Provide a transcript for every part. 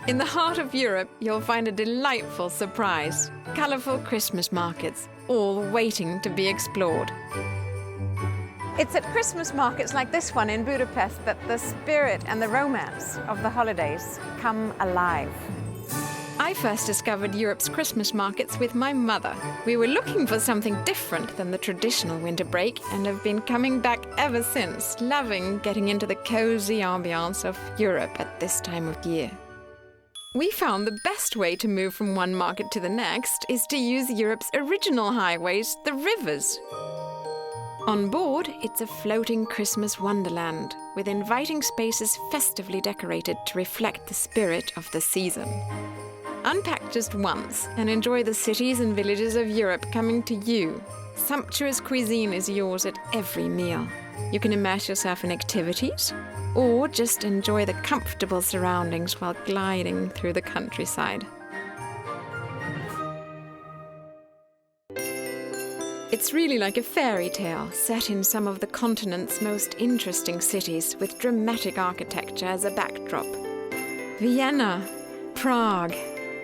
In the heart of Europe, you'll find a delightful surprise. Colourful Christmas markets, all waiting to be explored. It's at Christmas markets like this one in Budapest that the spirit and the romance of the holidays come alive. I first discovered Europe's Christmas markets with my mother. We were looking for something different than the traditional winter break and have been coming back ever since, loving getting into the cozy ambiance of Europe at this time of year. We found the best way to move from one market to the next is to use Europe's original highways, the rivers. On board, it's a floating Christmas wonderland, with inviting spaces festively decorated to reflect the spirit of the season. Unpack just once and enjoy the cities and villages of Europe coming to you. Sumptuous cuisine is yours at every meal. You can immerse yourself in activities, or just enjoy the comfortable surroundings while gliding through the countryside. It's really like a fairy tale set in some of the continent's most interesting cities with dramatic architecture as a backdrop. Vienna, Prague,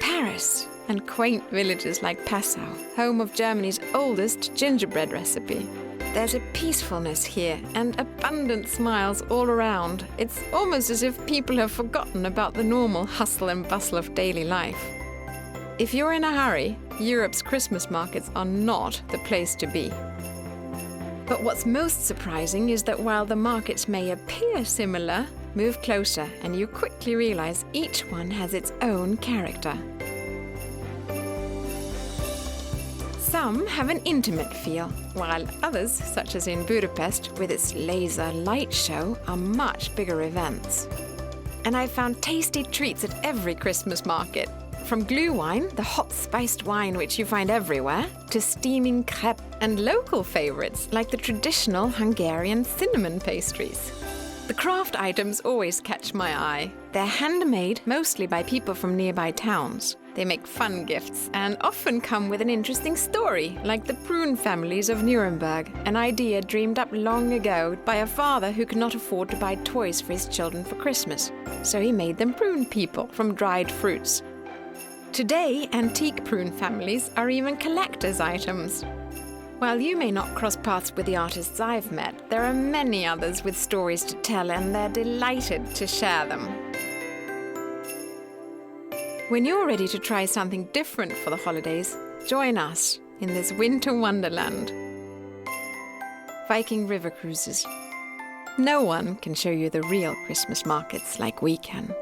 Paris, and quaint villages like Passau, home of Germany's oldest gingerbread recipe. There's a peacefulness here and abundant smiles all around. It's almost as if people have forgotten about the normal hustle and bustle of daily life. If you're in a hurry, Europe's Christmas markets are not the place to be. But what's most surprising is that while the markets may appear similar, move closer and you quickly realize each one has its own character. Some have an intimate feel, while others, such as in Budapest with its laser light show, are much bigger events. And I've found tasty treats at every Christmas market. From glühwein, the hot spiced wine which you find everywhere, to steaming crepe and local favorites like the traditional Hungarian cinnamon pastries. The craft items always catch my eye. They're handmade mostly by people from nearby towns. They make fun gifts and often come with an interesting story, like the prune families of Nuremberg, an idea dreamed up long ago by a father who could not afford to buy toys for his children for Christmas. So he made them prune people from dried fruits. Today, antique prune families are even collector's items. While you may not cross paths with the artists I've met, there are many others with stories to tell, and they're delighted to share them. When you're ready to try something different for the holidays, join us in this winter wonderland. Viking River Cruises. No one can show you the real Christmas markets like we can.